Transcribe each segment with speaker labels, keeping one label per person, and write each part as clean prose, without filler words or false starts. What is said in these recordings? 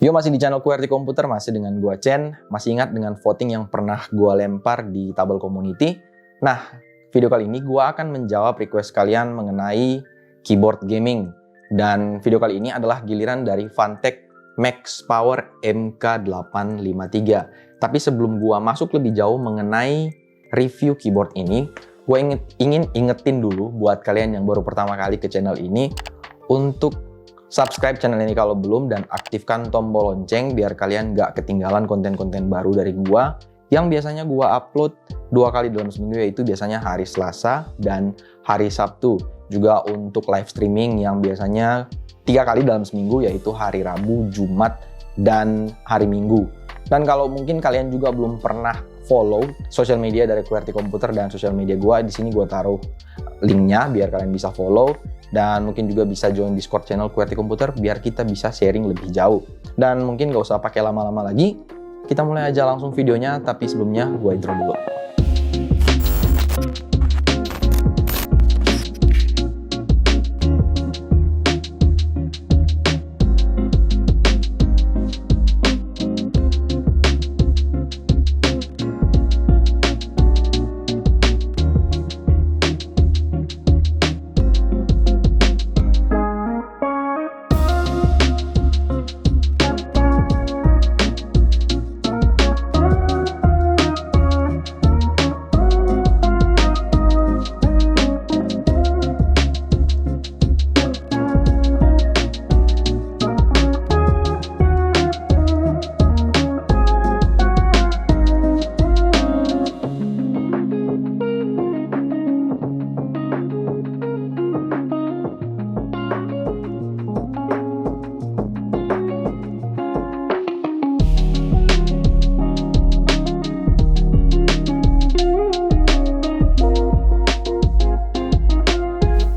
Speaker 1: Yo, masih di channel QWERTY Komputer, masih dengan gua Chen. Masih ingat dengan voting yang pernah gua lempar di tabel community? Nah, video kali ini gua akan menjawab request kalian mengenai keyboard gaming. Dan video kali ini adalah giliran dari Funtech Max Power MK853. Tapi sebelum gua masuk lebih jauh mengenai review keyboard ini, gua ingin ingetin dulu buat kalian yang baru pertama kali ke channel ini untuk subscribe channel ini kalau belum dan aktifkan tombol lonceng biar kalian nggak ketinggalan konten-konten baru dari gua yang biasanya gua upload 2 kali dalam seminggu, yaitu biasanya hari Selasa dan hari Sabtu. Juga untuk live streaming yang biasanya 3 kali dalam seminggu, yaitu hari Rabu, Jumat, dan hari Minggu. Dan kalau mungkin kalian juga belum pernah follow sosial media dari QWERTY Komputer dan sosial media gua, di sini gua taruh linknya biar kalian bisa follow. Dan mungkin juga bisa join Discord channel QWERTY Komputer biar kita bisa sharing lebih jauh. Dan mungkin gak usah pakai lama-lama lagi, kita mulai aja langsung videonya. Tapi sebelumnya gue intro dulu.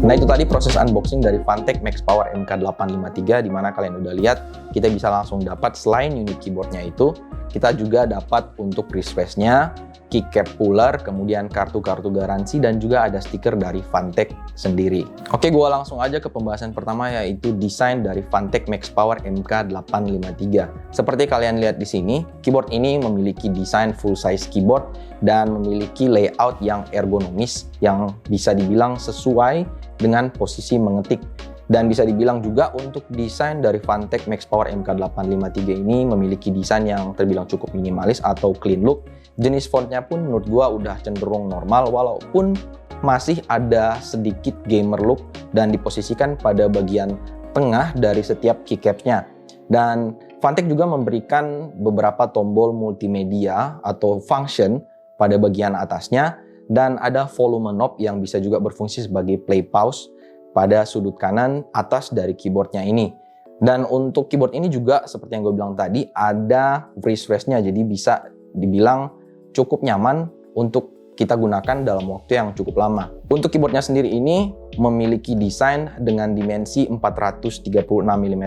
Speaker 1: Nah, itu tadi proses unboxing dari Funtech Max Power MK853, di mana kalian udah lihat kita bisa langsung dapat selain unit keyboardnya itu, kita juga dapat untuk wristwatch-nya, keycap puller, kemudian kartu-kartu garansi, dan juga ada stiker dari Funtech sendiri. Oke, gua langsung aja ke pembahasan pertama, yaitu desain dari Funtech Max Power MK853. Seperti kalian lihat di sini, keyboard ini memiliki desain full size keyboard dan memiliki layout yang ergonomis yang bisa dibilang sesuai dengan posisi mengetik. Dan bisa dibilang juga untuk desain dari Funtech Max Power MK853 ini memiliki desain yang terbilang cukup minimalis atau clean look. Jenis fontnya pun menurut gua udah cenderung normal, walaupun masih ada sedikit gamer look dan diposisikan pada bagian tengah dari setiap keycapsnya. Dan Funtech juga memberikan beberapa tombol multimedia atau function pada bagian atasnya, dan ada volume knob yang bisa juga berfungsi sebagai play pause pada sudut kanan atas dari keyboardnya ini. Dan untuk keyboard ini juga seperti yang gue bilang tadi, ada wristwatch-nya, jadi bisa dibilang cukup nyaman untuk kita gunakan dalam waktu yang cukup lama. Untuk keyboardnya sendiri ini memiliki desain dengan dimensi 436 mm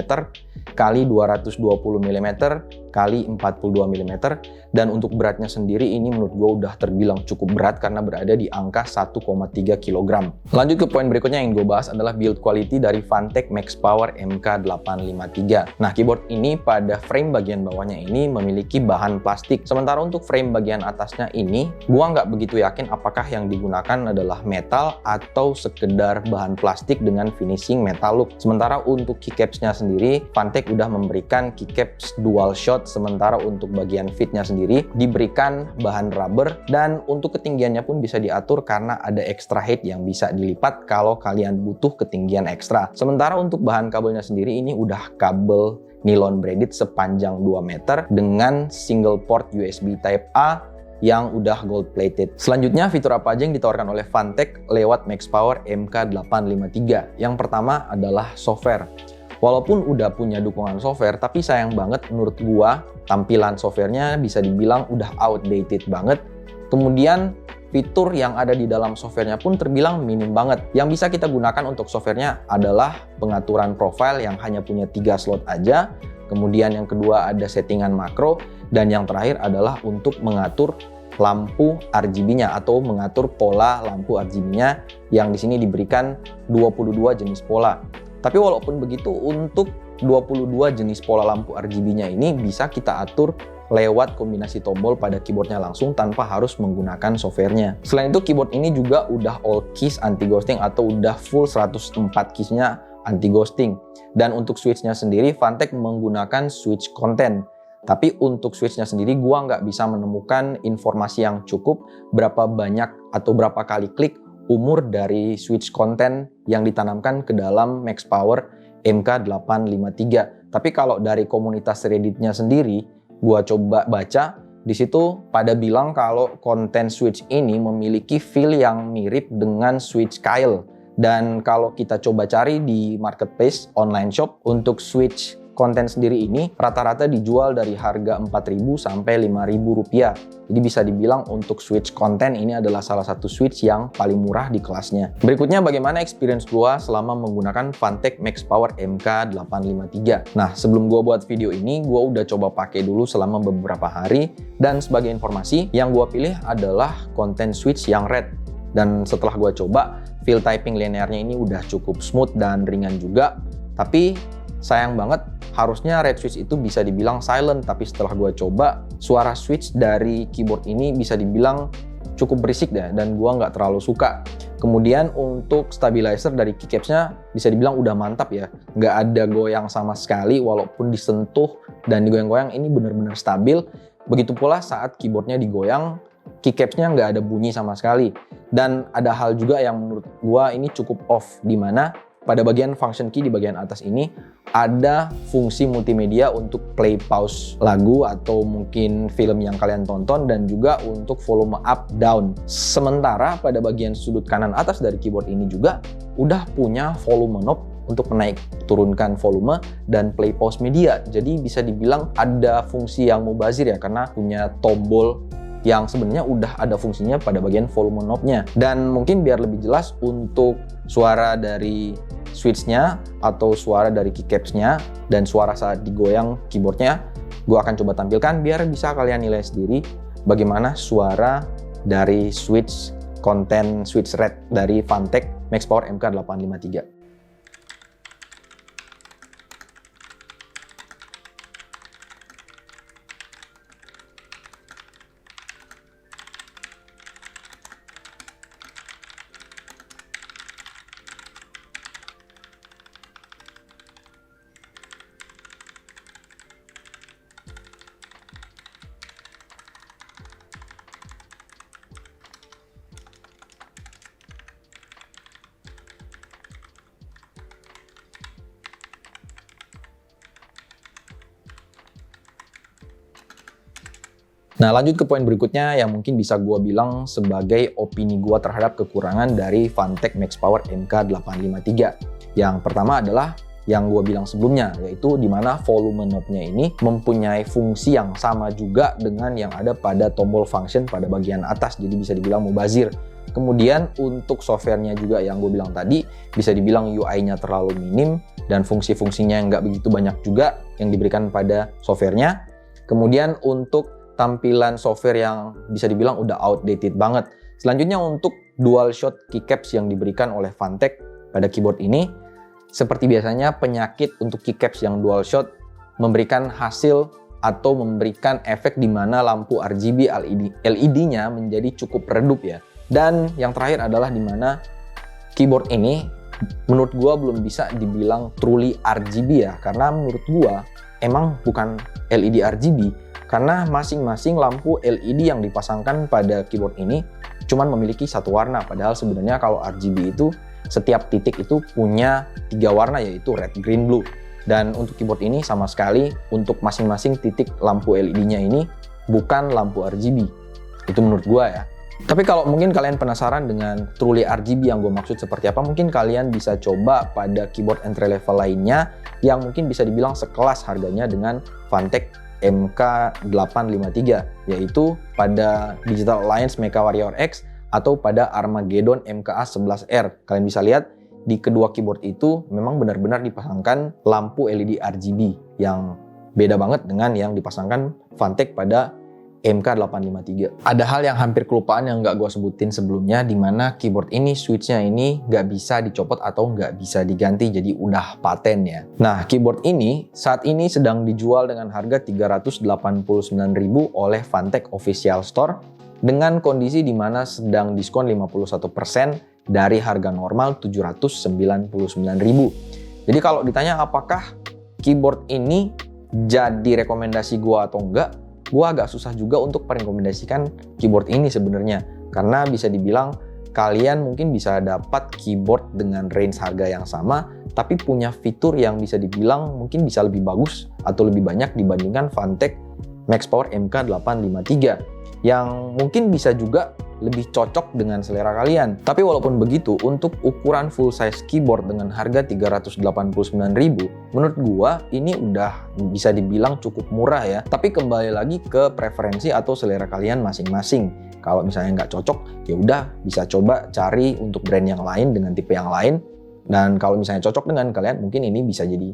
Speaker 1: kali 220 mm kali 42 mm, dan untuk beratnya sendiri ini menurut gue udah terbilang cukup berat karena berada di angka 1,3 kg. Lanjut ke poin berikutnya yang gue bahas adalah build quality dari Funtech Max Power MK853. Nah, keyboard ini pada frame bagian bawahnya ini memiliki bahan plastik, sementara untuk frame bagian atasnya ini gue nggak begitu yakin apakah yang digunakan adalah metal atau sekedar bahan plastik dengan finishing metal look. Sementara untuk keycapsnya sendiri, Funtech udah memberikan keycaps dual shot, sementara untuk bagian fitnya sendiri diberikan bahan rubber, dan untuk ketinggiannya pun bisa diatur karena ada extra height yang bisa dilipat kalau kalian butuh ketinggian ekstra. Sementara untuk bahan kabelnya sendiri ini udah kabel nylon braided sepanjang 2 meter dengan single port USB Type A yang udah gold plated. Selanjutnya, fitur apa aja yang ditawarkan oleh Funtech lewat Max Power MK853? Yang pertama adalah software. Walaupun udah punya dukungan software, tapi sayang banget menurut gua tampilan softwarenya bisa dibilang udah outdated banget. Kemudian fitur yang ada di dalam softwarenya pun terbilang minim banget. Yang bisa kita gunakan untuk softwarenya adalah pengaturan profile yang hanya punya 3 slot aja. Kemudian yang kedua ada settingan makro, dan yang terakhir adalah untuk mengatur lampu RGB-nya atau mengatur pola lampu RGB-nya yang di sini diberikan 22 jenis pola. Tapi walaupun begitu, untuk 22 jenis pola lampu RGB-nya ini bisa kita atur lewat kombinasi tombol pada keyboardnya langsung tanpa harus menggunakan softwarenya. Selain itu, keyboard ini juga udah all keys anti-ghosting atau udah full 104 keysnya anti-ghosting. Dan untuk switch-nya sendiri, Fantech menggunakan switch content. Tapi untuk switch-nya sendiri, gua nggak bisa menemukan informasi yang cukup berapa banyak atau berapa kali klik umur dari switch content yang ditanamkan ke dalam MaxPower MK853. Tapi kalau dari komunitas Reddit-nya sendiri, gua coba baca, di situ pada bilang kalau konten switch ini memiliki feel yang mirip dengan switch Kyle. Dan kalau kita coba cari di marketplace online shop untuk switch konten sendiri ini rata-rata dijual dari harga 4.000 sampai 5.000 rupiah. Jadi bisa dibilang untuk switch konten ini adalah salah satu switch yang paling murah di kelasnya. Berikutnya bagaimana experience gua selama menggunakan Fantech MaxPower MK853. Nah, sebelum gua buat video ini, gua udah coba pakai dulu selama beberapa hari, dan sebagai informasi, yang gua pilih adalah konten switch yang red. Dan setelah gua coba, feel typing linearnya ini udah cukup smooth dan ringan juga. Tapi sayang banget, harusnya red switch itu bisa dibilang silent, tapi setelah gue coba, suara switch dari keyboard ini bisa dibilang cukup berisik deh, dan gue nggak terlalu suka. Kemudian untuk stabilizer dari keycapsnya bisa dibilang udah mantap ya, nggak ada goyang sama sekali, walaupun disentuh dan digoyang-goyang ini benar-benar stabil. Begitu pula saat keyboardnya digoyang, keycapsnya nggak ada bunyi sama sekali. Dan ada hal juga yang menurut gue ini cukup off, di mana pada bagian function key di bagian atas ini ada fungsi multimedia untuk play pause lagu atau mungkin film yang kalian tonton, dan juga untuk volume up down. Sementara pada bagian sudut kanan atas dari keyboard ini juga udah punya volume knob untuk menaik turunkan volume dan play pause media. Jadi bisa dibilang ada fungsi yang mubazir ya, karena punya tombol yang sebenarnya udah ada fungsinya pada bagian volume knob-nya. Dan mungkin biar lebih jelas, untuk suara dari switch-nya atau suara dari keycaps-nya dan suara saat digoyang keyboard-nya, gue akan coba tampilkan biar bisa kalian nilai sendiri bagaimana suara dari switch konten switch red dari Fantech MaxPower MK853. Nah, lanjut ke poin berikutnya yang mungkin bisa gue bilang sebagai opini gue terhadap kekurangan dari Fantech MaxPower MK853. Yang pertama adalah yang gue bilang sebelumnya, yaitu di mana volume knob-nya ini mempunyai fungsi yang sama juga dengan yang ada pada tombol function pada bagian atas, jadi bisa dibilang mubazir. Kemudian untuk softwarenya juga yang gue bilang tadi, bisa dibilang UI-nya terlalu minim dan fungsi-fungsinya nggak begitu banyak juga yang diberikan pada softwarenya. Kemudian untuk tampilan software yang bisa dibilang udah outdated banget. Selanjutnya untuk dual shot keycaps yang diberikan oleh Fantech pada keyboard ini, seperti biasanya penyakit untuk keycaps yang dual shot memberikan hasil atau memberikan efek di mana lampu RGB LED-nya menjadi cukup redup ya. Dan yang terakhir adalah di mana keyboard ini menurut gua belum bisa dibilang truly RGB ya, karena menurut gua emang bukan LED RGB. Karena masing-masing lampu LED yang dipasangkan pada keyboard ini cuman memiliki satu warna, padahal sebenarnya kalau RGB itu setiap titik itu punya 3 warna, yaitu red, green, blue. Dan untuk keyboard ini sama sekali untuk masing-masing titik lampu LED-nya ini bukan lampu RGB. Itu menurut gua ya. Tapi kalau mungkin kalian penasaran dengan truly RGB yang gue maksud seperti apa, mungkin kalian bisa coba pada keyboard entry level lainnya yang mungkin bisa dibilang sekelas harganya dengan Fantech MK853, yaitu pada Digital Alliance Mecha Warrior X atau pada Armageddon MKA11R. Kalian bisa lihat di kedua keyboard itu memang benar-benar dipasangkan lampu LED RGB yang beda banget dengan yang dipasangkan Fantech pada MK853. Ada hal yang hampir kelupaan yang nggak gue sebutin sebelumnya, di mana keyboard ini switch-nya ini nggak bisa dicopot atau nggak bisa diganti, jadi udah paten ya. Nah, keyboard ini saat ini sedang dijual dengan harga 389.000 oleh Fantech Official Store dengan kondisi di mana sedang diskon 51% dari harga normal 799.000. Jadi kalau ditanya apakah keyboard ini jadi rekomendasi gue atau enggak, gue agak susah juga untuk merekomendasikan keyboard ini sebenarnya, karena bisa dibilang kalian mungkin bisa dapat keyboard dengan range harga yang sama tapi punya fitur yang bisa dibilang mungkin bisa lebih bagus atau lebih banyak dibandingkan Fantech MaxPower MK853 yang mungkin bisa juga lebih cocok dengan selera kalian. Tapi walaupun begitu, untuk ukuran full size keyboard dengan harga 389.000, menurut gua ini udah bisa dibilang cukup murah ya. Tapi kembali lagi ke preferensi atau selera kalian masing-masing. Kalau misalnya nggak cocok, ya udah bisa coba cari untuk brand yang lain dengan tipe yang lain. Dan kalau misalnya cocok dengan kalian, mungkin ini bisa jadi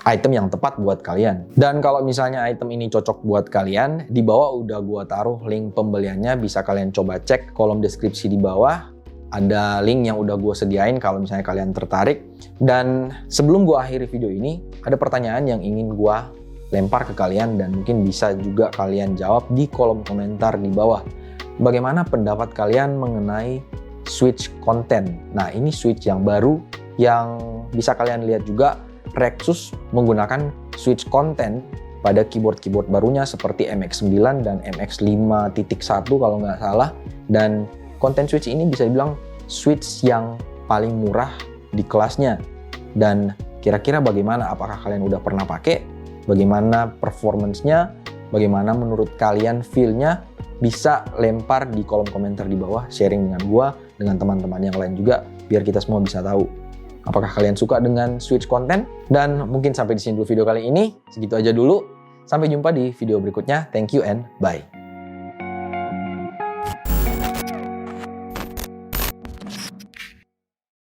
Speaker 1: item yang tepat buat kalian. Dan kalau misalnya item ini cocok buat kalian, di bawah udah gua taruh link pembeliannya, bisa kalian coba cek kolom deskripsi di bawah. Ada link yang udah gua sediain kalau misalnya kalian tertarik. Dan sebelum gua akhiri video ini, ada pertanyaan yang ingin gua lempar ke kalian dan mungkin bisa juga kalian jawab di kolom komentar di bawah. Bagaimana pendapat kalian mengenai switch content? Nah, ini switch yang baru yang bisa kalian lihat juga. Rexus menggunakan switch content pada keyboard-keyboard barunya seperti MX9 dan MX5.1 kalau nggak salah. Dan content switch ini bisa dibilang switch yang paling murah di kelasnya. Dan kira-kira bagaimana? Apakah kalian udah pernah pakai? Bagaimana performance-nya? Bagaimana menurut kalian feel-nya? Bisa lempar di kolom komentar di bawah, sharing dengan gua, dengan teman-teman yang lain juga, biar kita semua bisa tahu apakah kalian suka dengan switch content. Dan mungkin sampai di sini dulu video kali ini. Segitu aja dulu. Sampai jumpa di video berikutnya. Thank you and bye.